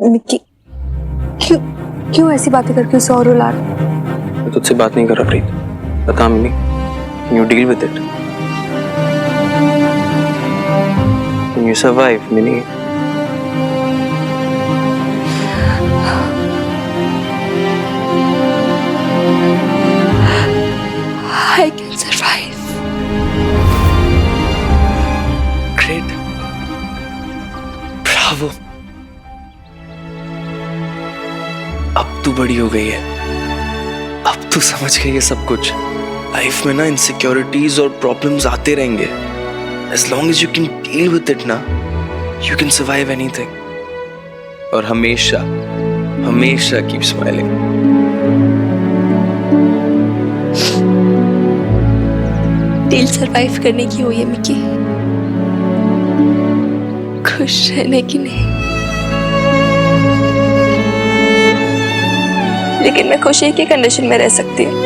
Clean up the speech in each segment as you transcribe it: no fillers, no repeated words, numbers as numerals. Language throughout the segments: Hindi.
मिक्की, क्यों क्यों ऐसी बातें करके उसे और रुला रहा है? मैं तुझसे बात नहीं कर रहा प्रीत, बता mini, can you deal with it? Can you survive, mini? I can survive. Great. Bravo. अब तू बड़ी हो गई है, अब तू समझ गई है सब कुछ। लाइफ में ना इनसिक्योरिटीज और प्रॉब्लम्स आते रहेंगे। As long as you can deal with it ना, you can survive anything. और हमेशा हमेशा keep smiling. डील सरवाइव करने की हुई है मिक्की, खुश रहने की नहीं। लेकिन मैं खुश एक ही कंडीशन में रह सकती हूँ,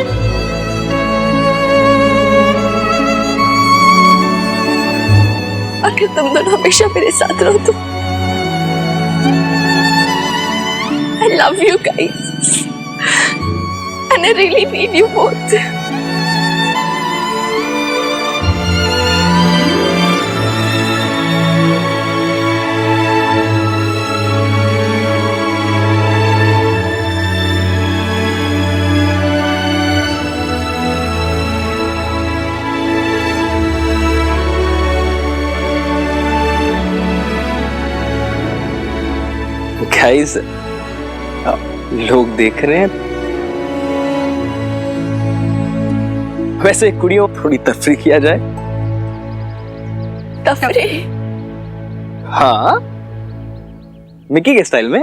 अगर तुम दोनों हमेशा मेरे साथ रहो तो। I love you guys and I really need you both. Guys, लोग देख रहे हैं। वैसे कुड़ियों थोड़ी तफरी किया जाए। तफरी? हाँ, मिक्की के स्टाइल में।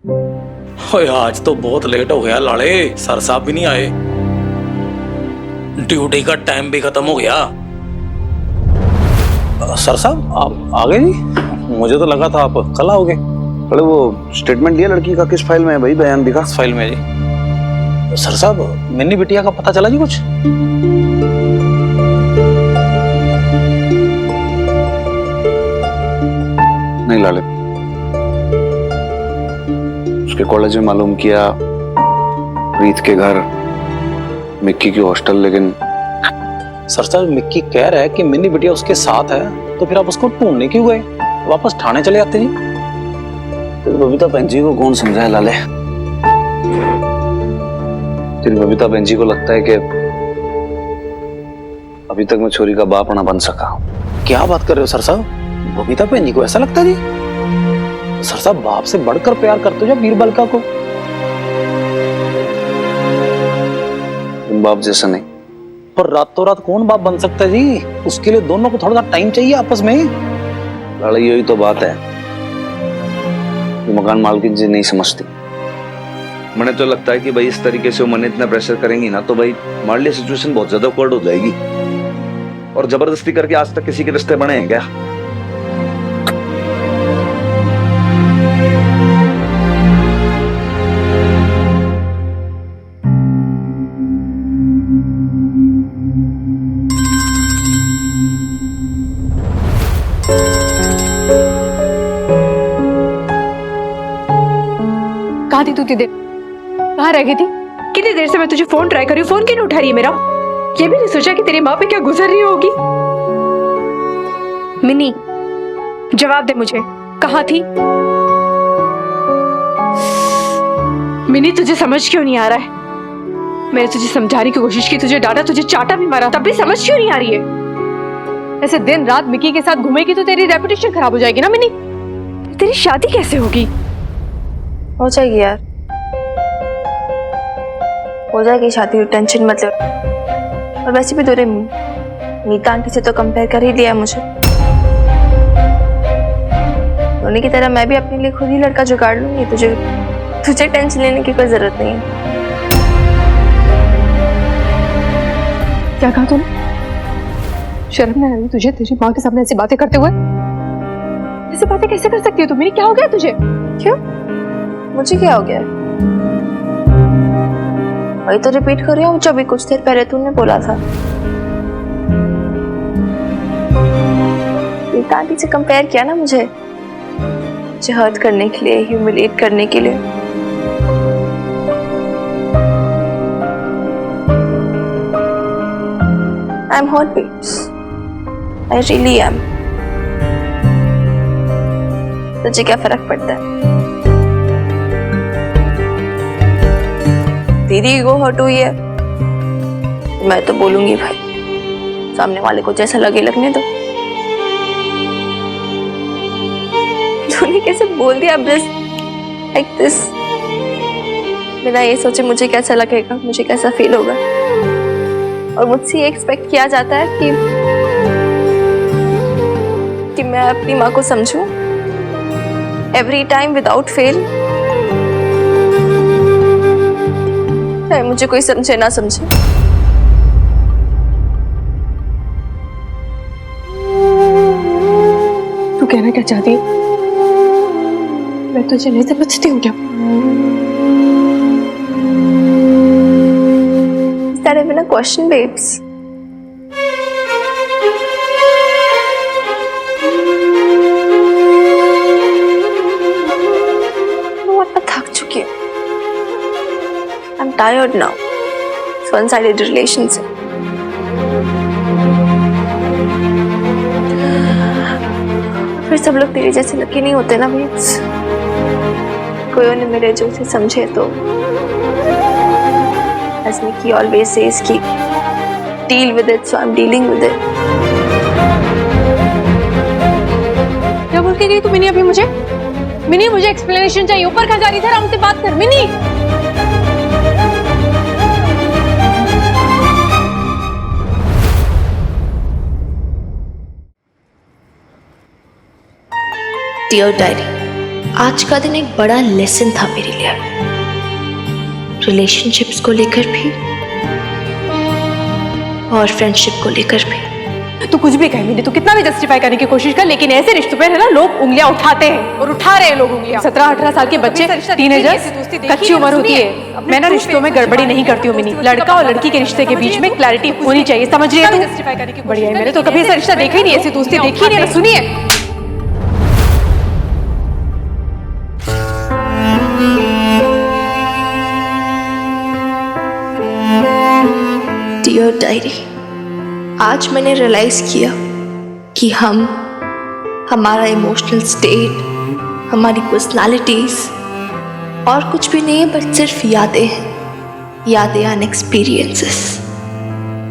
ओए आज तो बहुत लेट हो गया लाले, सर साहब भी नहीं आए, ड्यूटी का टाइम भी खत्म हो गया। सर साहब आप आ गए जी? मुझे तो लगा था आप कल आओगे। अरे वो स्टेटमेंट दिया लड़की का किस फाइल में है भाई, बयान दिखा। किस फाइल में है जी? सर साहब मिन्नी बिटिया का पता चला जी कुछ? नहीं लाले, उसके कॉलेज में मालूम किया, प्रीत के घर, मिक्की की हॉस्टल, लेकिन सर साहब मिक्की कह रहा है कि मिन्नी बिटिया उसके साथ है, तो फिर आप उसको ढूंढने क्यों गए? वापस थाने चले जाते जी। तेरी बबीता बहन जी को कौन समझाए लाले? तेरी बबीता बहन जी को लगता है कि अभी तक मैं छोरी का बाप ना बन सका। क्या बात कर रहे हो सर साहब? बबीता बहन जी को ऐसा लगता है जी? सर साहब बाप से बढ़कर प्यार करते हो बीरबल का को। तुम बाप जैसा नहीं। पर रातों रात कौन बाप बन सकता है जी? उसके लिए दोनों को थोड़ा सा टाइम चाहिए आपस में। लड़ाई यही तो बात है, ये मकान मालकिन जी नहीं समझती। मैंने तो लगता है कि भाई इस तरीके से वो मन इतना प्रेशर करेंगी ना, तो भाई हमारे लिए सिचुएशन बहुत ज्यादा ऑकवर्ड हो जाएगी। और जबरदस्ती करके आज तक किसी के रिश्ते बने हैं क्या? कहाँ थी तू इतनी देर? कहाँ रह गई थी? कितनी देर से मैं तुझे फोन ट्राई कर रही हूँ, फोन क्यों नहीं उठा रही है मेरा? ये भी नहीं सोचा कि तेरी माँ पे क्या गुजर रही होगी? मिनी, जवाब दे मुझे, कहाँ थी? मिनी तुझे समझ क्यों नहीं आ रहा है? मैंने तुझे समझाने की कोशिश की, तुझे डांटा, तुझे चाटा भी मारा, तब भी समझ क्यों नहीं आ रही है? ऐसे दिन रात मिकी के साथ घूमेगी तो तेरी रेपुटेशन खराब हो जाएगी ना मिनी। तेरी शादी कैसे होगी? हो जाएगी यार, हो जाएगी शादी, टेंशन मत ले। और वैसे भी तूने नीता आंटी से तो कंपेयर कर ही लिया मुझे। उन्हीं की तरह मैं भी अपने लिए खुद ही लड़का जुगाड़ लूंगी। तुझे टेंशन लेने की कोई जरूरत नहीं है। क्या कहा तूने? शर्म नहीं आ रही तुझे तेरी माँ के सामने ऐसी बातें करते हुए? ऐसी बातें कैसे कर सकती है तू? मेरी क्या हो गया तुझे? क्यों? मुझे क्या हो गया? वही तो रिपीट कर रही हूँ जो अभी कुछ देर पहले तूने बोला था। नीता आंटी से कंपेयर किया ना मुझे हर्ट करने के लिए, ह्यूमिलिएट करने के लिए। I am hurt babes, I really am। तुझे क्या फर्क पड़ता है? तेरी ईगो हर्ट हुई है, मैं तो बोलूंगी भाई, सामने वाले को जैसा लगे लगने दो। तूने कैसे बोल दिया जस्ट लाइक दिस, बिना ये सोचे मुझे कैसा लगेगा, मुझे कैसा फील होगा। और मुझसे ये एक्सपेक्ट किया जाता है कि मैं अपनी माँ को समझूं एवरी टाइम विदाउट फेल। चाहे मुझे कोई समझे ना समझे। तू कहना क्या चाहती है? मैं तुझे नहीं समझती हूँ क्या? Is that even a question, babes? मैं थक चुकी हूँ। I'm tired now. It's one-sided relationship. फिर सब लोग तेरे जैसे लकी नहीं होते ना babes। कोई उन्हें मेरे जो से समझे तो as Nikki always says कि deal with it, so I'm dealing with it। क्या बोल के गई तू मिनी अभी मुझे? मिनी मुझे एक्सप्लेनेशन चाहिए। ऊपर कहाँ जा रही थी? आराम से बात कर मिनी। Dear Diary, आज का दिन एक बड़ा लेसन था मेरे लिए, रिलेशनशिप्स को लेकर भी और फ्रेंडशिप को लेकर भी। तू कुछ भी कह मिनी, तू कितना भी जस्टिफाई करने की कोशिश कर, लेकिन ऐसे रिश्तों पे है ना लोग उंगलियां उठाते हैं और उठा रहे हैं लोग उंगलियां। 17-18 साल के बच्चे, टीनेजर्स, कच्ची उम्र होती है। मैं ना रिश्तों में गड़बड़ी नहीं करती हूँ मिनी। लड़का और लड़की के रिश्ते के बीच में क्लैरिटी होनी चाहिए, समझ रही है तू? बढ़िया है, मैंने तो कभी ऐसा रिश्ता देखा ही नहीं, ऐसी दोस्ती देखी नहीं ना सुनी है। डियर डायरी, आज मैंने रियलाइज किया कि हमारा इमोशनल स्टेट, हमारी पर्सनालिटीज और कुछ भी नहीं है, बट सिर्फ यादें हैं, यादें and experiences.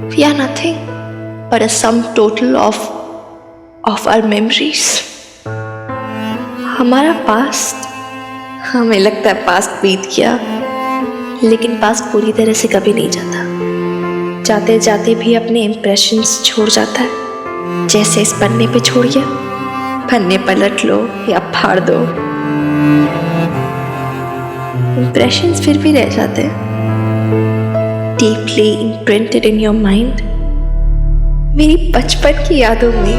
We are nothing but a sum total of our memories. हमारा पास्ट, हमें लगता है पास्ट बीत गया, लेकिन पास्ट पूरी तरह से कभी नहीं जाता। जाते जाते भी अपने इम्प्रेशंस छोड़ जाता है, जैसे इस पन्ने पे छोड़ गया। पन्ने पलट लो या फाड़ दो, इम्प्रेशंस फिर भी रह जाते हैं, deeply imprinted in your mind. मेरी बचपन की यादों में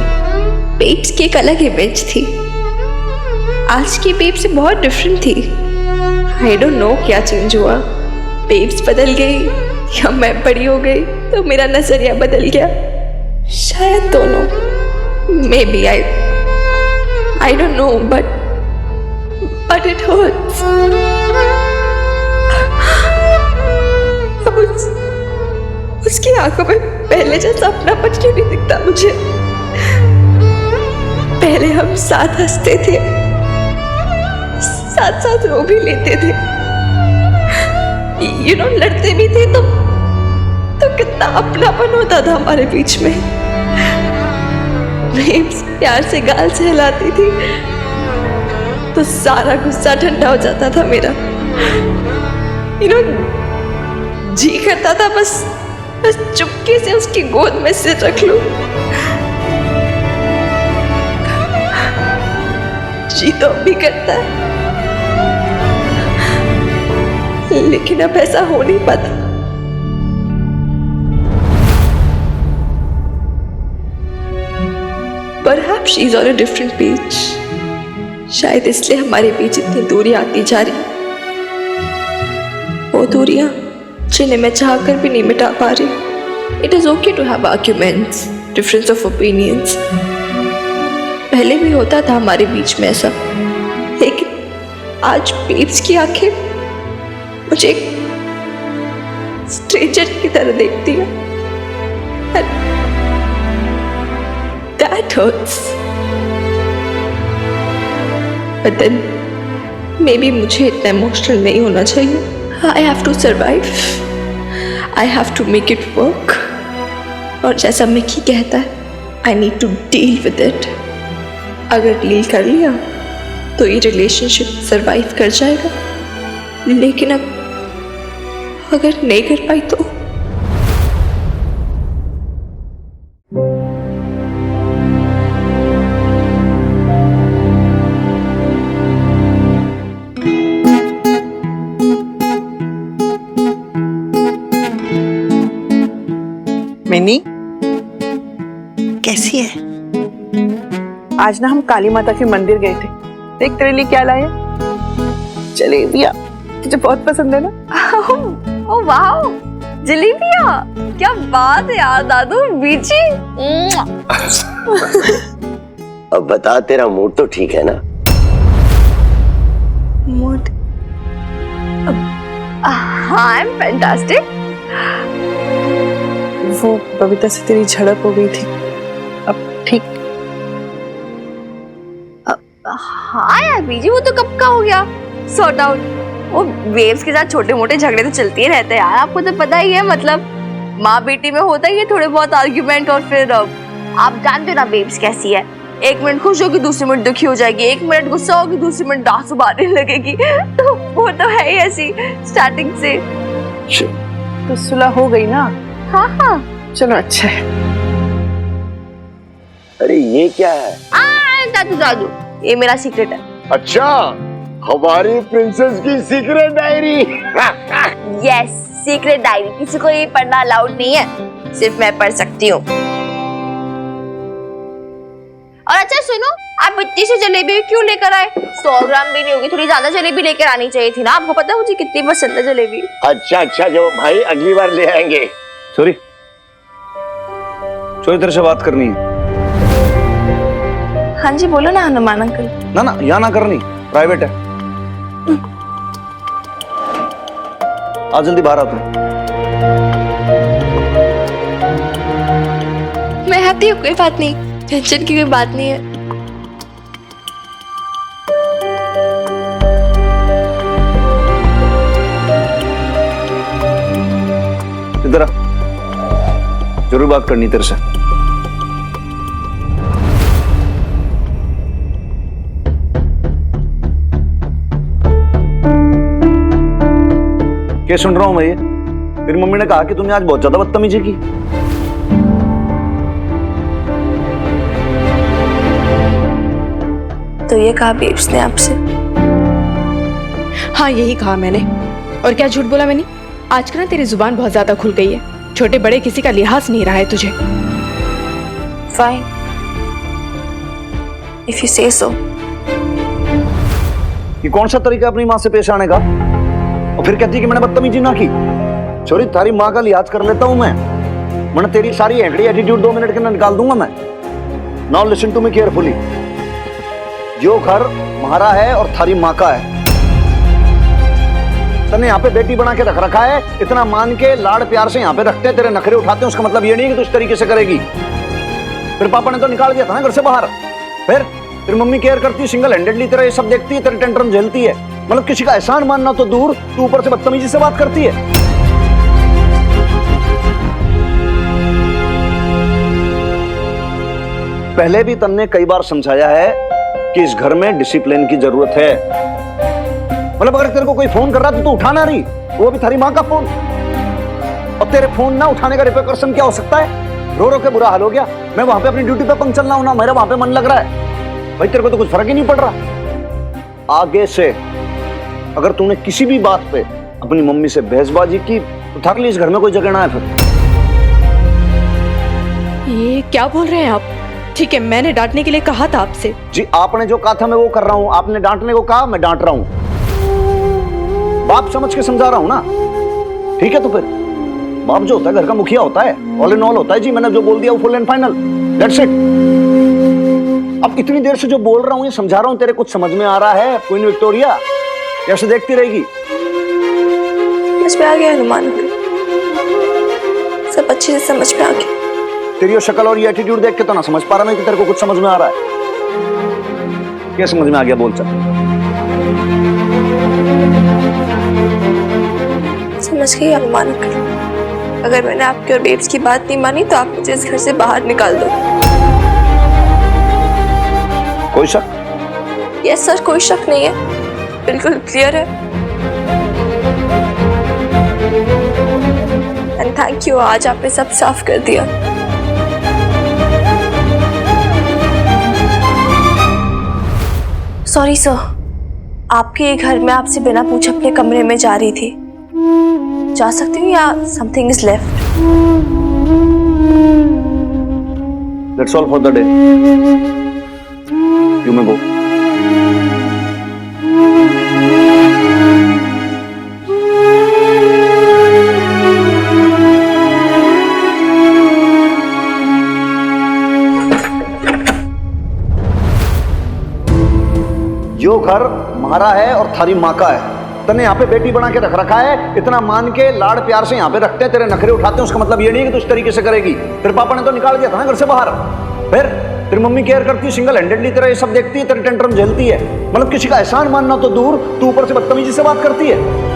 बेब्स की एक अलग इमेज थी, आज की बेब से बहुत डिफरेंट थी। आई डोंट नो क्या चेंज हुआ, बेब्स बदल गई या मैं बड़ी हो गई तो मेरा नजरिया बदल गया, शायद दोनों। May be I don't know but it hurts. उसकी आंखों में पहले जैसा अपनापन क्यों नहीं दिखता मुझे? पहले हम साथ हंसते थे, साथ साथ रो भी लेते थे, यू नो लड़ते भी थे तो कितना अपनापन होता था हमारे बीच में। बेब्स प्यार से गाल सहलाती थी तो सारा गुस्सा ठंडा हो जाता था मेरा। यू नो जी करता था बस चुपके से उसकी गोद में सिर रख लूं। जी तो अब भी करता है, लेकिन अब ऐसा हो नहीं पाता। Perhaps she's on a different page. शायद इसलिए हमारे बीच इतनी दूरी आती जा रही, वो दूरियां जिन्हें मैं चाहकर भी नहीं मिटा पा रही। It is okay to have arguments, difference of opinions. पहले भी होता था हमारे बीच में ऐसा, लेकिन आज बेब्स की आंखें मुझे एक स्ट्रेंजर की तरह देखती है। That hurts. But then maybe मुझे इतना इमोशनल नहीं होना चाहिए। I have to survive. I have to make it work. और जैसा मिकी कहता है, I need to deal with it. अगर डील कर लिया तो ये रिलेशनशिप सरवाइव कर जाएगा, लेकिन अब अगर नहीं कर पाई तो मिनी कैसी है? आज ना हम काली माता के मंदिर गए थे, देख तेरे लिए क्या लाए। जलेबिया तुझे बहुत पसंद है ना? ओह वाह, जलेबिया, क्या बात है यार दादू बीची। अब बता, तेरा मूड तो ठीक है ना? मूड हाँ, आई एम फैंटास्टिक। वो बबीता से तेरी झड़प हो गई थी, अब ठीक? हाँ यार बीजी, वो तो कब का हो गया सॉर्ट आउट। वो वेव्स के साथ छोटे मोटे झगड़े तो चलते ही रहते हैं यार, आपको तो पता ही है। मतलब माँ बेटी में होता ही है थोड़े बहुत आर्ग्यूमेंट, और फिर आप जानते हो ना वेव्स कैसी है, एक मिनट खुश होगी दूसरी मिनट दुखी हो जाएगी, एक मिनट गुस्सा होगी दूसरी मिनट डांस मारने लगेगी। तो वो तो है ही ऐसी स्टार्टिंग से। तो सुलह हो गई ना? हाँ हाँ चलो अच्छा है। अरे ये क्या है? दादू दादू, ये मेरा सीक्रेट है। अच्छा, हमारी प्रिंसेस की secret diary. Yes, secret diary किसी को ये पढ़ना अलाउड नहीं है, सिर्फ मैं पढ़ सकती हूँ। और अच्छा सुनो, आप इतनी सी जलेबी क्यों लेकर आए? 100 ग्राम भी नहीं होगी, थोड़ी ज्यादा जलेबी लेकर आनी चाहिए थी ना। आपको पता है मुझे कितनी पसंद है जलेबी। अच्छा जो भाई अगली बार ले आएंगे। सॉरी तेरे से बात करनी है। हाँ जी बोलो ना हनुमान अंकल। ना यहाँ ना करनी, प्राइवेट है। आज जल्दी बाहर आ तू। मैं आती हूँ, कोई बात नहीं, टेंशन की कोई बात नहीं है। इधर आ, जरूर बात करनी तेरे से। क्या सुन रहा हूं मैं ये? तेरी मम्मी ने कहा कि तूने आज बहुत ज्यादा बदतमीजी की। तो ये कहा बेब्स ने आपसे? हाँ यही कहा मैंने, और क्या झूठ बोला मैंने। आजकल ना तेरी जुबान बहुत ज्यादा खुल गई है, छोटे बड़े किसी का लिहाज नहीं रहा है तुझे। फाइन, इफ यू से सो। ये कौन सा तरीका है अपनी माँ से पेश आने का? और फिर कहती है कि मैंने बदतमीजी ना की। छोरी तारी माँ का लिहाज कर लेता हूं मैं, वरना तेरी सारी एंगड़ी एटीट्यूड 2 मिनट के अंदर निकाल दूंगा मैं। Now listen to me carefully. जो घर हमारा है और थारी माँ का है, तने यहाँ पे बेटी बना के रख रखा है, इतना मान के लाड़ प्यार से यहाँ पे रखते हैं, तेरे नखरे उठाते हैं, उसका मतलब ये नहीं है कि तू इस तरीके से करेगी। फिर पापा ने तो निकाल दिया था ना घर से बाहर। फिर तेरी मम्मी केयर करती है, सिंगल हैंडेडली तेरा ये सब देखती है, तेरे टेंट्रम झेलती है। मतलब किसी का एहसान मानना तो दूर, तू ऊपर से बदतमीजी से बात करती है। पहले भी तन्ने कई बार समझाया है कि इस घर में डिसिप्लिन की जरूरत है। मतलब अगर तेरे को कोई फोन कर रहा तो तू उठा ना रही, वो भी थारी माँ का फोन। और तेरे फोन ना उठाने का रिपरकशन क्या हो सकता है? रो रो के बुरा हाल हो गया। मैं वहां पे अपनी ड्यूटी पे पंक्चर ना होना, मेरा वहां पे मन लग रहा है। भाई तेरे को तो कुछ फर्क ही नहीं पड़ रहा। आगे से अगर तूने किसी भी बात पे अपनी मम्मी से बहसबाजी की तो थारे लिए इस घर में कोई जगह ना है। फिर ये क्या बोल रहे हैं आप? ठीक है, मैंने डांटने के लिए कहा था आपसे। जी आपने जो कहा था मैं वो कर रहा हूं, आपने डांटने को कहा मैं डांट रहा हूं। बाप समझ के समझा रहा हूं ना, ठीक है? तो फिर बाप जो होता है घर का मुखिया होता है, ऑल इन ऑल होता है जी। मैंने जो बोल दिया वो full and final, that's it. अब इतनी देर से जो बोल रहा हूं ये समझा रहा हूं, तेरे कुछ समझ में आ रहा है? क्वीन विक्टोरिया कैसे देखती रहेगी? समझ में आ गया हनुमान अंकल, सब अच्छे से समझ में आ गया। तेरी शक्ल और ये एटीट्यूड देख के तो ना समझ पा रहा मैं कि तेरे को कुछ समझ में आ रहा है। क्या समझ में आ गया? बोल चल। समझ गई हनुमान अंकल, अगर मैंने आपकी और बेब्स की बात नहीं मानी तो आप मुझे इस घर से बाहर निकाल दो। कोई शक? यस सर, कोई शक नहीं है, बिल्कुल क्लियर है। एंड थैंक यू, आज आपने सब साफ कर दिया। सॉरी सर, आपके घर में आपसे बिना पूछे अपने कमरे में जा रही थी, जा सकती हूँ या something is left? That's all for the day. You may go. जो घर हमारा है और थारी माँ का है, तने यहाँ पे बेटी बना के रख रखा है, इतना मान के लाड़ प्यार से यहाँ पे रखते हैं, तेरे नखरे उठाते हैं, उसका मतलब ये नहीं है कि तू इस तरीके से करेगी। तेरे पापा ने तो निकाल दिया था ना घर से बाहर। फिर तेरी मम्मी केयर करती है, सिंगल हैंडेडली तेरा ये सब देखती है, तेरे टेंट्रम झेलती है। मतलब किसी का एहसान मानना तो दूर, तू ऊपर से बदतमीजी से बात करती है।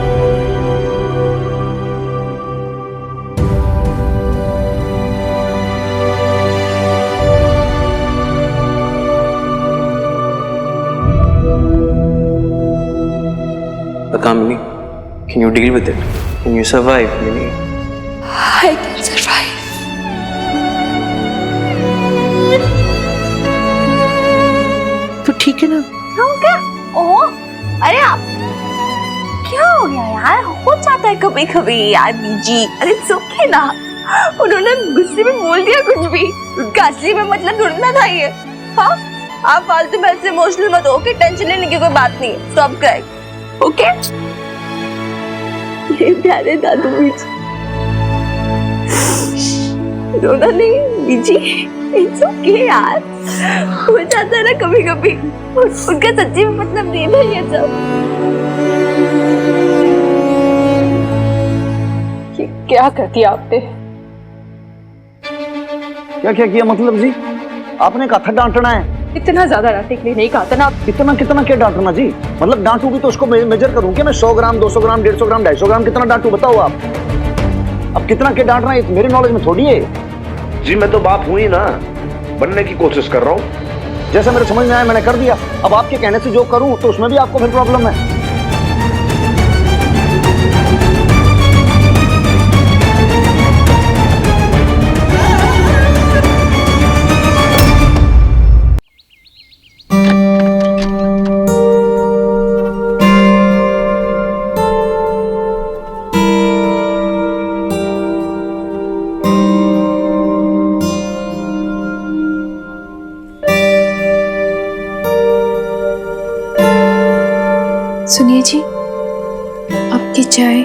Kamini, can you deal with it? Can you survive, Mini? I can survive. तो ठीक है ना? हाँ क्या? ओह, अरे आप क्या हो गया यार, हो जाता है कभी कभी यार बीजी। अरे इट्स ओके ना, उन्होंने गुस्से में बोल दिया कुछ भी, उनका असली में मतलब ढूंढना था ये। हाँ आप फालतू में ऐसे इमोशनल मत हो, ओके? टेंशन लेने की कोई बात नहीं है, स्टॉप क्राइंग, ओके? ये प्यारे दादू बीजी, रोना नहीं बीजी, इट्स ओके यार, हो जाता है ना कभी कभी, उनका सच्ची में मतलब नहीं है ये सब। ये क्या कर दिया आपने? क्या क्या किया मतलब जी? आपने कहा था डांटना है, इतना ज्यादा डांटने के लिए नहीं कहा था ना आप। इतना कितना क्या डांटना जी? मतलब डांटूंगी तो उसको मेजर करूं क्या मैं? 100 ग्राम, 200 ग्राम, 150 ग्राम, 250 ग्राम कितना डांटू बताओ आप? अब कितना क्या डांटना है मेरे नॉलेज में थोड़ी है जी। मैं तो बाप हूं ही ना, बनने की कोशिश कर रहा हूं। जैसा मेरे समझ में आया मैंने कर दिया। अब आपके कहने से जो करूं तो उसमें भी आपको फिर प्रॉब्लम है। सुनिए जी, आपकी चाय।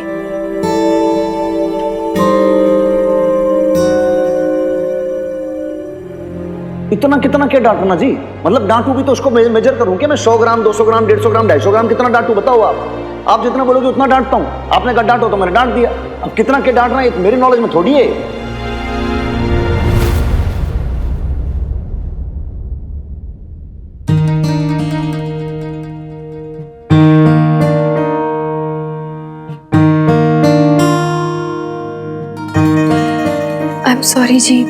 इतना कितना क्या डांटना जी? मतलब डांटूंगी तो उसको मेजर करूं क्या मैं? 100 ग्राम, 200 ग्राम, 150 ग्राम, 250 ग्राम कितना डांटू बताओ आप? आप जितना बोलोगे उतना डांटता हूं। आपने कहा डांटो तो मैंने डांट दिया। अब कितना क्या डांटना है मेरे नॉलेज में थोड़ी है। आई एम सॉरी जी,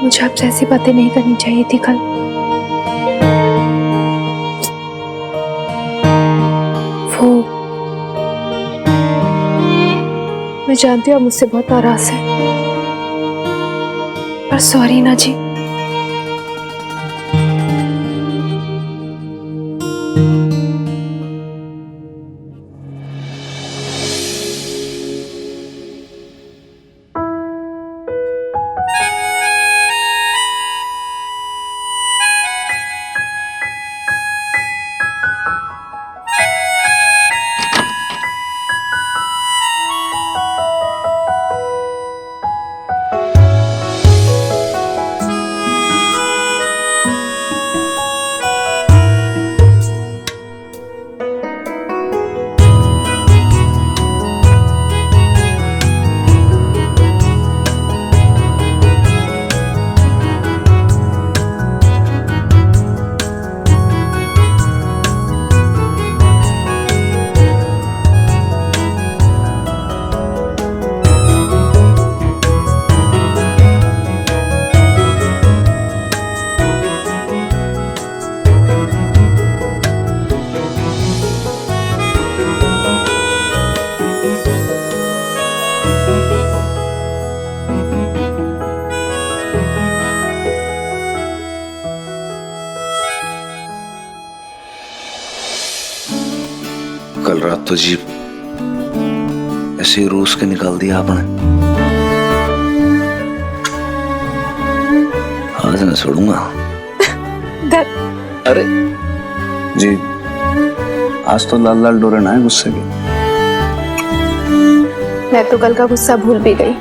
मुझे आपसे ऐसी बातें नहीं करनी चाहिए थी कल। वो मैं जानती हूँ आप मुझसे बहुत नाराज हैं, पर सॉरी ना जी। कल रात तो जी ऐसे ही रूस के निकाल दिया आपने। आज मैं छोड़ूंगा। अरे जी, आज तो लाल लाल डोरे ना है गुस्से के। मैं तो कल का गुस्सा भूल भी गई।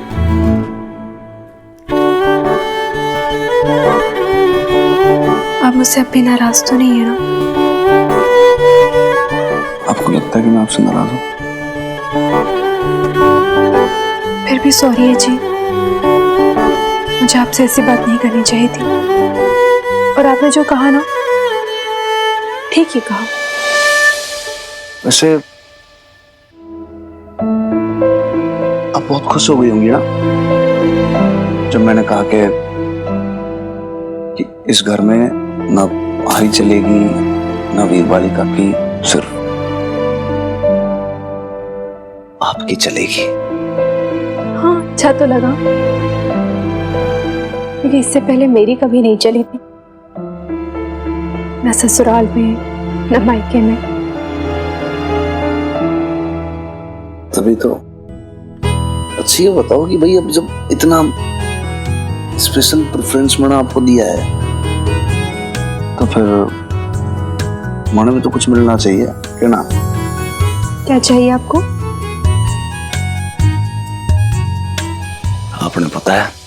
आप मुझसे अब भी नाराज तो नहीं है ना? आपको लगता है कि मैं आपसे नाराज हूं? फिर भी सॉरी है जी, मुझे आपसे ऐसी बात नहीं करनी चाहिए थी। और आपने जो कहा ना, ठीक ही कहा। वैसे आप बहुत खुश हो गई होंगी ना जब मैंने कहा कि इस घर में ना आई चलेगी ना वीरबालिका की, सिर्फ आपकी चलेगी। हाँ, अच्छा तो लगा, क्योंकि इससे पहले मेरी कभी नहीं चली थी। न ससुराल में न मायके में। तभी तो अच्छी ये बताओ कि भाई अब जब इतना स्पेशल प्रेफरेंस मैंने आपको दिया है तो फिर माने में तो कुछ मिलना चाहिए, है ना? क्या चाहिए आपको? आपने पता है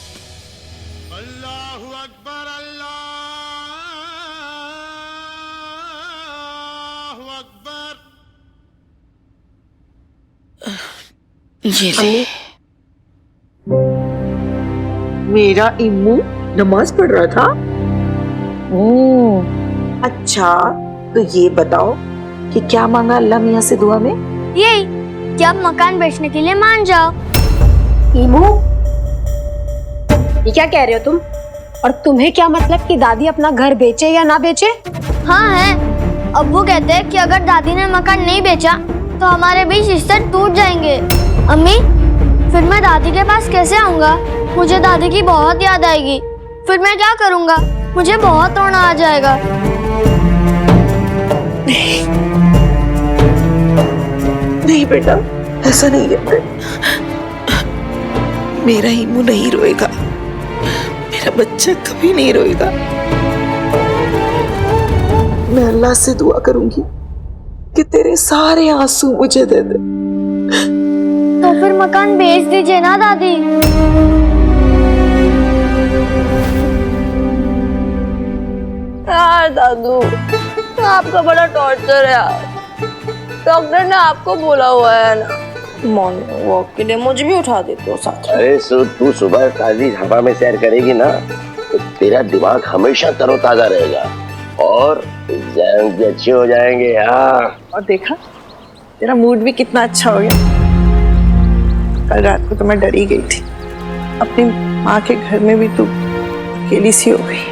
ये ले। मेरा इम्मू नमाज पढ़ रहा था। अच्छा, तो ये बताओ कि क्या मांगा अल्लाह मियाँ से दुआ में? यही कि आप मकान बेचने के लिए मान जाओ। ईमू, ये क्या कह रहे हो तुम? और तुम्हें क्या मतलब कि दादी अपना घर बेचे या ना बेचे? हाँ है, अब वो कहते हैं कि अगर दादी ने मकान नहीं बेचा तो हमारे बीच रिश्ते टूट जाएंगे। अम्मी, फिर मैं दादी के पास कैसे आऊँगा? मुझे दादी की बहुत याद आएगी। फिर मैं क्या करूँगा? मुझे बहुत रोना आ जाएगा। नहीं बेटा, ऐसा नहीं कहते। मेरा इम्मू नहीं रोएगा, मेरा बच्चा कभी नहीं रोएगा। मैं अल्लाह से दुआ करूंगी कि तेरे सारे आंसू मुझे दे दे। तो फिर मकान बेच दीजिए ना दादी। यार दादू, आपका बड़ा टॉर्चर है यार। डॉक्टर ने आपको बोला हुआ है ना मॉर्निंग वॉक के लिए, मुझे भी उठा देते हो साथ में। अरे तू सुबह ताजी हवा में सैर करेगी ना तो तेरा दिमाग हमेशा तरोताजा रहेगा और एग्जाम भी अच्छे हो जाएंगे। हाँ, और देखा, तेरा मूड भी कितना अच्छा हो गया। कल रात को तो मैं डरी गई थी, अपनी माँ के घर में भी तू अकेली सी हो गई।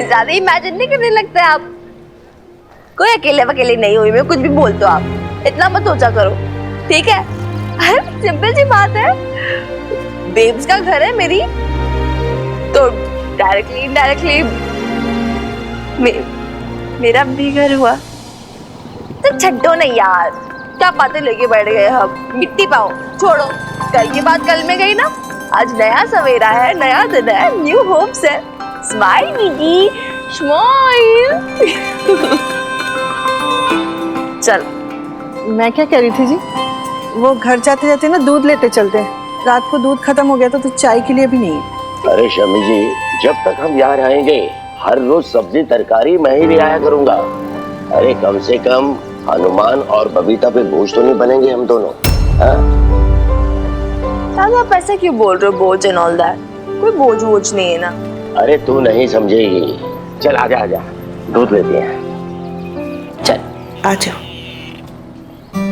ज्यादा इमेजिन नहीं करने लगता है आप। कोई अकेले नहीं हुई मैं, कुछ भी बोल दो आप, इतना मत सोचा करो, ठीक है? अरे सिंपल सी बात है, बेब्स का घर है मेरी, तो डायरेक्टली इनडायरेक्टली मेरा भी घर हुआ। तो छड्डो नहीं यार, क्या बातें लेके बैठ गए हम, मिट्टी पाओ, छोड़ो। कल की बात कल में गई ना, आज नया सवेरा है, नया दिन है, न्यू होप्स है। स्माइल दीदी, स्माइल। चल, मैं क्या कह रही थी जी, वो घर जाते जाते ना दूध लेते चलते हैं। रात को दूध खत्म हो गया तो चाय के लिए भी नहीं है। अरे शमी जी, जब तक हम यहाँ रहेंगे हर रोज सब्जी तरकारी मैं ही ले आया करूंगा। अरे कम से कम हनुमान और बबीता पे बोझ तो नहीं बनेंगे हम दोनों। हाँ? आप ऐसा क्यों बोल रहे हो, बोझ एंड ऑल दैट? कोई बोझ वोझ नहीं है ना। अरे तू नहीं समझेगी। चल आजा आजा, दूध लेते हैं। चल आ जाओ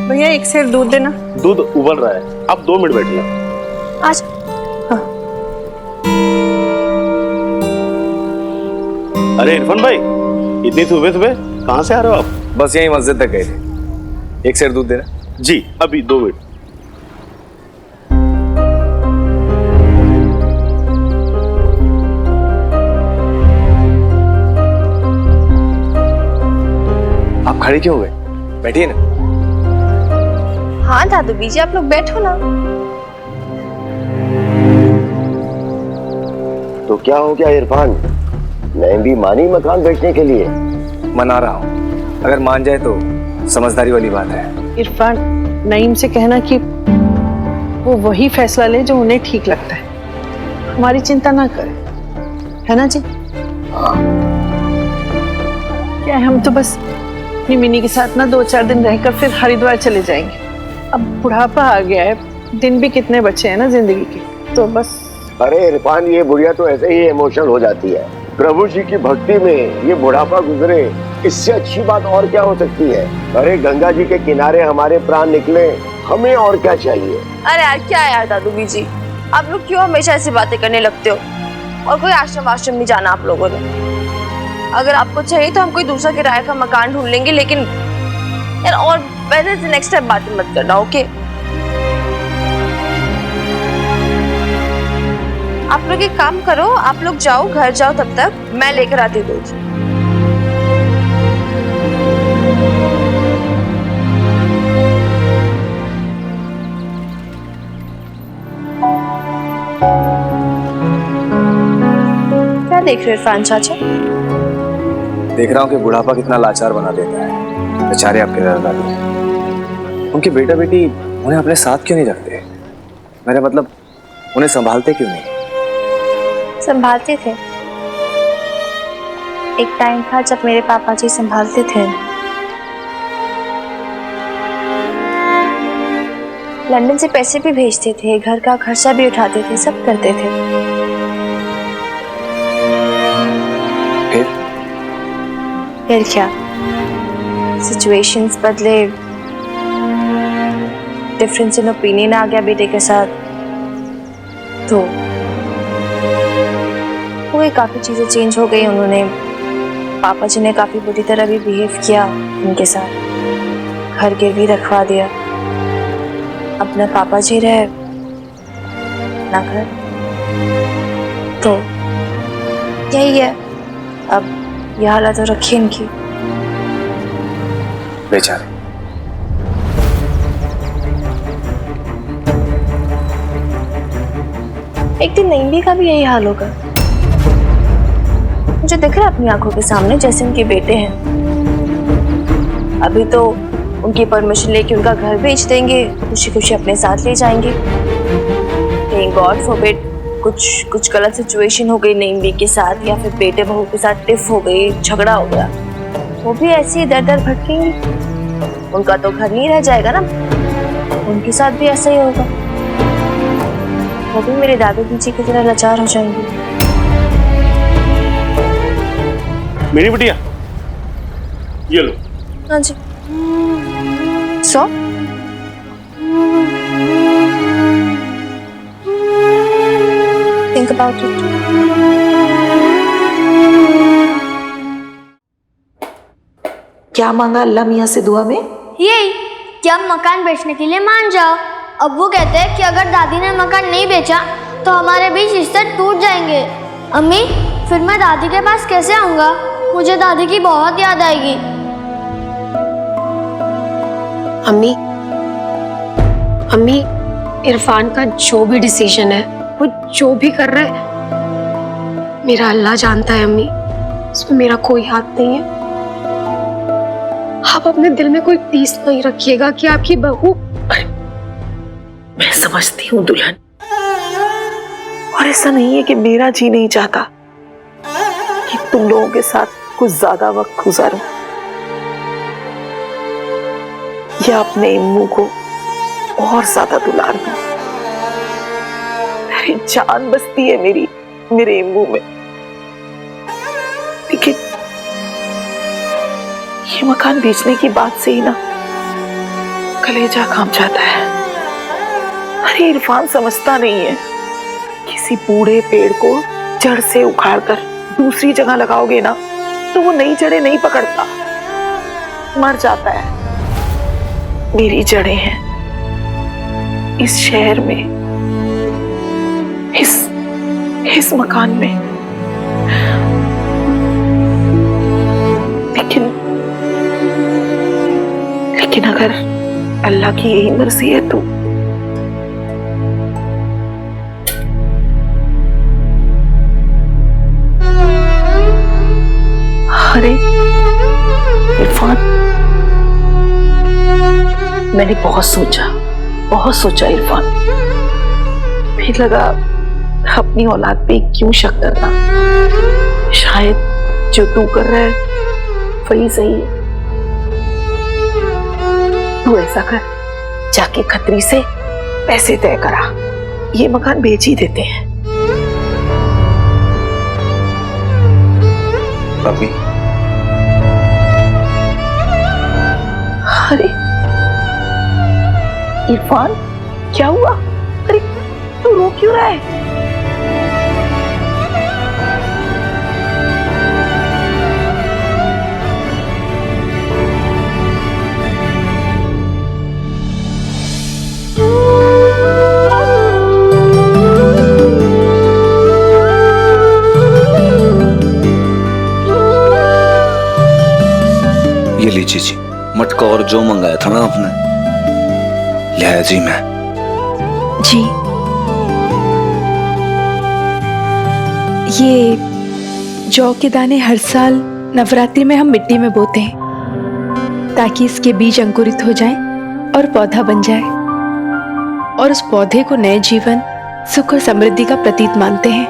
भैया, एक सेर दूध देना। दूध उबल रहा है, अब 2 मिनट बैठिए। आज अरे इरफान भाई, इतनी सुबह सुबह कहाँ से आ रहे हो आप? बस यही मस्जिद तक गए थे। एक सेर दूध देना। जी अभी 2 मिनट। आप खड़े क्यों हो गए? बैठिए ना। हाँ दादू बीजी, आप लोग बैठो ना। तो क्या हो गया इरफान, मैं भी मानी मकान बेचने के लिए? मना रहा हूँ, अगर मान जाए तो समझदारी वाली बात है। इरफान, नईम से कहना कि वो वही फैसला ले जो उन्हें ठीक लगता है, हमारी चिंता ना करे, है ना जी? क्या है, हम तो बस अपनी मिनी के साथ ना 2-4 दिन रहकर फिर हरिद्वार चले जाएंगे। अब बुढ़ापा आ गया है, दिन भी कितने बचे हैं ना जिंदगी के, तो बस। अरे इरफान, ये बुढ़िया तो ऐसे ही इमोशनल हो जाती है। प्रभु जी की भक्ति में ये बुढ़ापा गुजरे, इससे अच्छी बात और क्या हो सकती है? अरे गंगा जी के किनारे हमारे प्राण निकले, हमें और क्या चाहिए? अरे यार क्या है यार दादू बीजी, आप लोग क्यों हमेशा ऐसी बातें करने लगते हो? और कोई आश्रम वाश्रम नहीं जाना आप लोगों ने। अगर आपको चाहिए तो हम कोई दूसरा किराए का मकान ढूंढ लेंगे, लेकिन यार और वैसे नेक्स्ट टाइम बातें मत करना, ओके? आप लोग एक काम करो, आप लोग जाओ, घर जाओ, तब तक मैं लेकर आती हूँ दूध। क्या देख रहे हो इरफान चाचा? देख रहा हूँ कि बुढ़ापा कितना लाचार बना देता है बेचारे आपके दादा दादी। उनके बेटा बेटी उन्हें अपने साथ क्यों नहीं रखते? मेरा मतलब उन्हें संभालते क्यों नहीं? संभालते थे। एक टाइम था जब मेरे पापा जी संभालते थे। लंदन से पैसे भी भेजते थे, घर का खर्चा भी उठाते थे, सब करते थे। फिर क्या, सिचुएशंस बदले, डिफरेंस इन ओपिनियन आ गया बेटे के साथ, तो हुए काफी चीजें चेंज हो गई। उन्होंने, पापा जी ने काफी बुरी तरह भी बिहेव किया उनके साथ, घर गिरवी रखवा दिया। अब न पापा जी रहे ना घर, तो यही है, अब यह हालत तो रखी इनकी। बेचारे। एक दिन नईमी का भी यही हाल होगा। मुझे दिख रहा है अपनी आंखों के सामने जैसे उनके बेटे हैं। अभी तो उनकी परमिशन लेके उनका घर बेच देंगे, खुशी खुशी अपने साथ ले जाएंगे। कहीं गॉड फॉरबिड कुछ गलत सिचुएशन हो गई नईमी के साथ, या फिर बेटे बहू के साथ टिफ हो गई, झगड़ा हो गया, वो भी ऐसे इधर उधर भटकेंगे। उनका तो घर नहीं रह जाएगा ना, उनके साथ भी ऐसा ही होगा। वो भी मेरे दादू जी की तरह लाचार हो जाएंगे। मेरी बिटिया, ये लो। हाँ जी। सो think about it. क्या मांगा अल्लाह मियाँ से दुआ में? यही कि अब मकान बेचने के लिए मान जाओ। अब वो कहते हैं कि अगर दादी ने मकान नहीं बेचा तो हमारे बीच रिश्ते टूट जाएंगे। अम्मी, फिर मैं दादी के पास कैसे आऊँगा? मुझे दादी की बहुत याद आएगी। अम्मी, अम्मी, इरफान का जो भी डिसीजन है, वो जो भी कर रहा है, मेरा अल्लाह जानता है अम्मी, इसमें मेरा कोई हाथ नहीं है। आप अपने दिल में कोई टीस नहीं रखिएगा कि आपकी बहू। मैं समझती हूँ दुल्हन, और ऐसा नहीं है कि मेरा जी नहीं चाहता कि तुम लोगों के साथ कुछ ज्यादा वक्त गुजारूं या अपने इम्मू को और ज्यादा दुलार दूं। मेरी जान बसती है मेरे इम्मू में, लेकिन ये मकान बेचने की बात से ही ना कलेजा काम जाता है। अरे इरफान समझता नहीं है, किसी बूढ़े पेड़ को जड़ से उखाड़कर दूसरी जगह लगाओगे ना तो वो नई जड़ें नहीं पकड़ता, मर जाता है। मेरी जड़ें हैं इस शहर में, इस मकान में। लेकिन अगर अल्लाह की यही मर्जी है तो अरे इरफान, मैंने बहुत सोचा इरफान। फिर लगा अपनी औलाद पे क्यों शक करना, शायद जो तू कर रहा है वही सही है। तू ऐसा कर, जाके खत्री से पैसे तय करा, ये मकान बेच ही देते हैं। भाभी, अरे इरफान, क्या हुआ? अरे तू रो क्यों रहा है? मटका और जो मंगाया था ना आपने, ले आया जी मैं। जी, ये जौ के दाने हर साल नवरात्रि में हम मिट्टी में बोते हैं ताकि इसके बीज अंकुरित हो जाएं और पौधा बन जाए, और उस पौधे को नए जीवन, सुख और समृद्धि का प्रतीक मानते हैं।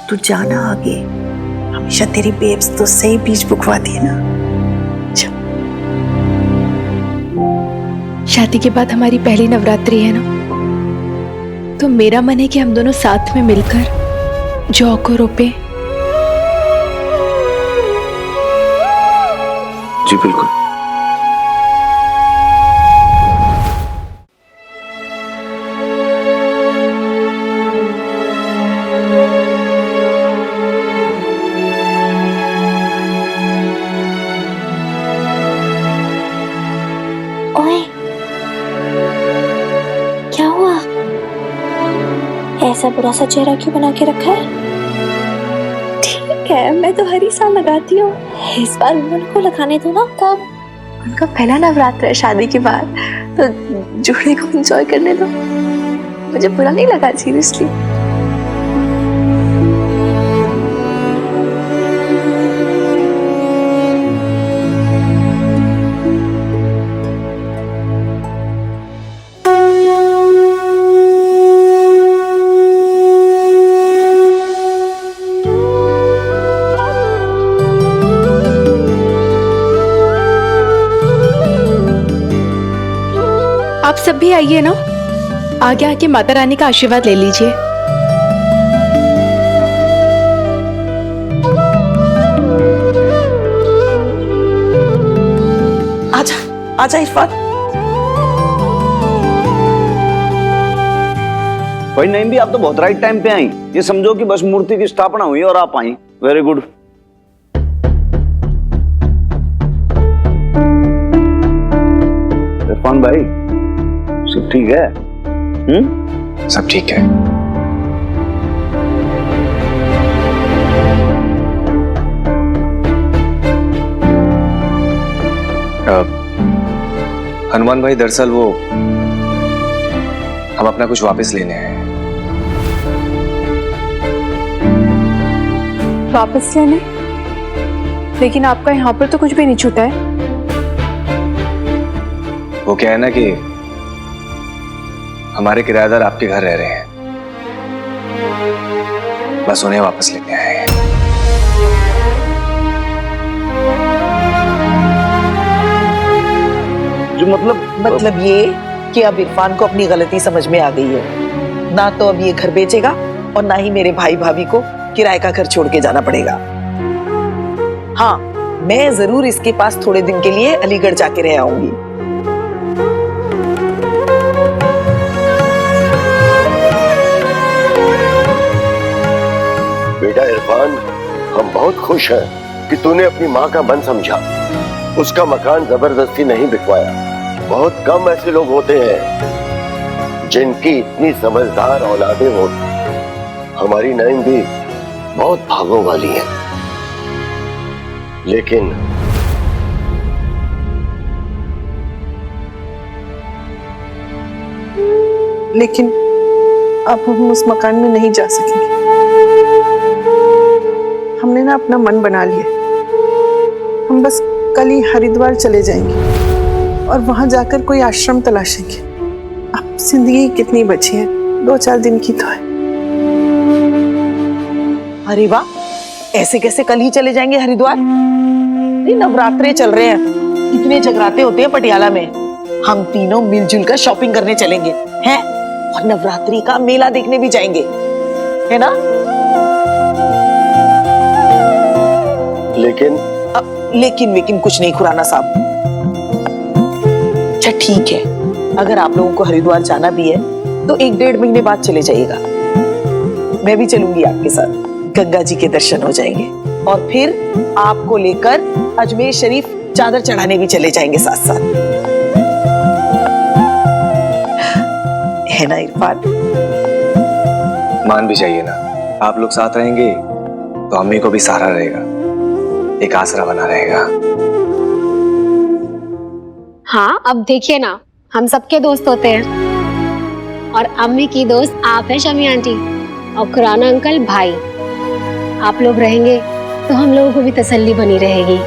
तू जाना आगे, हमेशा तेरी बेब्स तो सही बीज बुकवाती है ना। शादी के बाद हमारी पहली नवरात्रि है ना, तो मेरा मन है कि हम दोनों साथ में मिलकर जौ को रोपे। जी बिल्कुल। ओए, क्या हुआ? ऐसा बुरा सा चेहरा क्यों बना के रखा है? ठीक है, मैं तो हर ही साल लगाती हूँ, इस बार उन दोनों को लगाने दो ना। कब? उनका पहला नवरात्र है शादी के बाद, तो जोड़े को एंजॉय करने दो। मुझे बुरा नहीं लगा सीरियसली। आप सब भी आइए ना, आगे आके माता रानी का आशीर्वाद ले लीजिए। आजा आजा इरफान। भाई नहीं भी, आप तो बहुत राइट टाइम पे आई। ये समझो कि बस मूर्ति की स्थापना हुई और आप आई। Very good. इरफान भाई, सब ठीक है? सब ठीक है। हनुमान भाई, दरअसल वो हम अपना कुछ वापस लेने आए हैं। वापस लेने? लेकिन आपका यहाँ पर तो कुछ भी नहीं छूटा है। वो क्या है ना कि हमारे किराएदार आपके घर रह रहे हैं, बस उन्हें वापस लेने आए हैं। जो मतलब ये कि अब इरफान को अपनी गलती समझ में आ गई है। ना तो अब ये घर बेचेगा और ना ही मेरे भाई भाभी को किराए का घर छोड़ के जाना पड़ेगा। हाँ, मैं जरूर इसके पास थोड़े दिन के लिए अलीगढ़ जाके रह आऊंगी। बेटा इरफान, हम बहुत खुश हैं कि तूने अपनी माँ का मन समझा, उसका मकान जबरदस्ती नहीं बिकवाया। बहुत कम ऐसे लोग होते हैं जिनकी इतनी समझदार औलादें होती। हमारी नईम भी बहुत भागों वाली है, लेकिन अब हम उस मकान में नहीं जा सकेंगे। हमने ना अपना मन बना लिया। हम बस कल ही हरिद्वार चले जाएंगे और वहां जाकर कोई आश्रम तलाशेंगे। अब जिंदगी कितनी बची है, 2-4 दिन की तो है। अरे वाह, ऐसे कैसे कल ही चले जाएंगे हरिद्वार? नहीं, नवरात्रे चल रहे हैं, इतने जगराते होते हैं पटियाला में। हम तीनों मिलजुल कर शॉपिंग करने चलेंगे हैं, और नवरात्रि का मेला देखने भी जाएंगे, है ना? लेकिन कुछ नहीं खुराना साहब। अच्छा ठीक है, अगर आप लोगों को हरिद्वार जाना भी है तो 1-1.5 महीने बाद चले जाइएगा। मैं भी चलूंगी आपके साथ, गंगा जी के दर्शन हो जाएंगे और फिर आपको लेकर अजमेर शरीफ चादर चढ़ाने भी चले जाएंगे साथ साथ, है ना इरफान? मान भी जाइए ना, आप लोग साथ रहेंगे तो अम्मी को भी सहारा रहेगा, एक आसरा बना रहेगा। हाँ, अब देखिए ना, हम सबके दोस्त होते हैं और अम्मी की दोस्त आप हैं शमी आंटी और खुराना अंकल भाई। आप लोग रहेंगे तो हम लोगों को भी तसल्ली बनी रहेगी।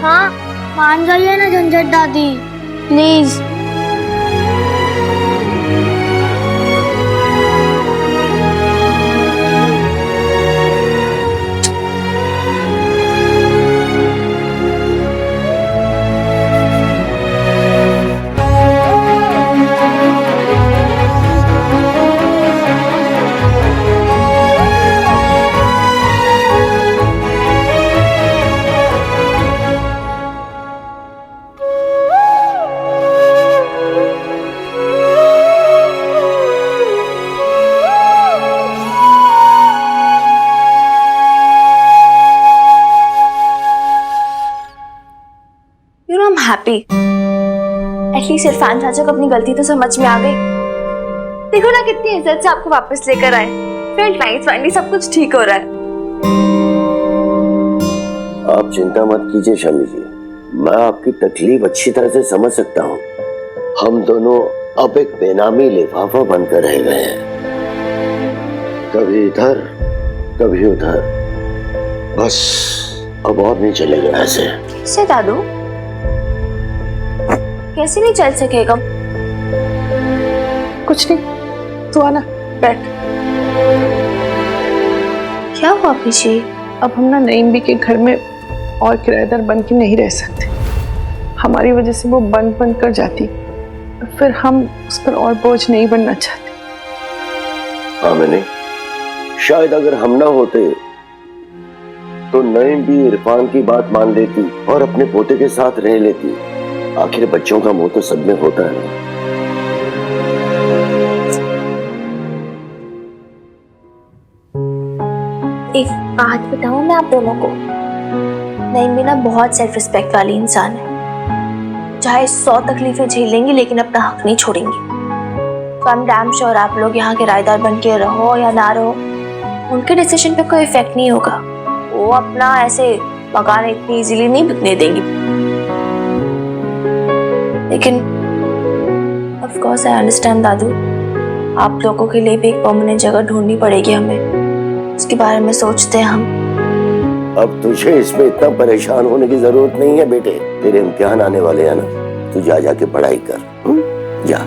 हाँ, मान जाइए ना झंझट दादी, please. You know, I'm happy. At least Irfan चाचा को अपनी गलती तो समझ में आ गई। देखो ना कितनी इज्जत से आपको वापस लेकर आए। फाइनली सब कुछ ठीक हो रहा है। आप चिंता मत कीजिए शमी जी, मैं आपकी तकलीफ अच्छी तरह से समझ सकता हूँ। हम दोनों अब एक बेनामी लिफाफा बनकर रह गए हैं, कभी इधर कभी उधर। बस अब और नहीं चलेगा ऐसे। कैसे दादू? कैसे नहीं चल सकेगा? कुछ नहीं, तू आना, बैठ। क्या हुआ पीछे? अब हम ना नईम भी के घर में और किराएदार बन के नहीं रह सकते। हमारी वजह से वो बंद कर जाती, फिर हम उस पर और बोझ नहीं बनना चाहते। हाँ, मैंने शायद अगर हम ना होते तो नईम भी इरफान की बात मान लेती और अपने पोते के साथ रह लेती। आखिर बच्चों का मुंह तो सब में होता है। एक बात बताऊं मैं आप दोनों को, नईम भी ना बहुत सेल्फ रिस्पेक्ट वाली इंसान है। चाहे 100 तकलीफें झेल लेंगी लेकिन अपना हक नहीं छोड़ेंगी। तो आई एम डैम श्योर आप लोग यहाँ किराएदार बन के रहो या ना रहो, उनके डिसीजन पे कोई इफेक्ट नहीं होगा। वो अपना ऐसे मकान इतनी इजीली नहीं बिकने देंगी। लेकिन ऑफ कोर्स आई अंडरस्टैंड दादू, आप लोगों के लिए भी एक परमानेंट जगह ढूंढनी पड़ेगी हमें। उसके बारे में सोचते हैं हम। अब तुझे इसमें इतना परेशान होने की जरूरत नहीं है बेटे। तेरे इम्तिहान आने वाले हैं ना, तू जा जाके पढ़ाई कर। जा।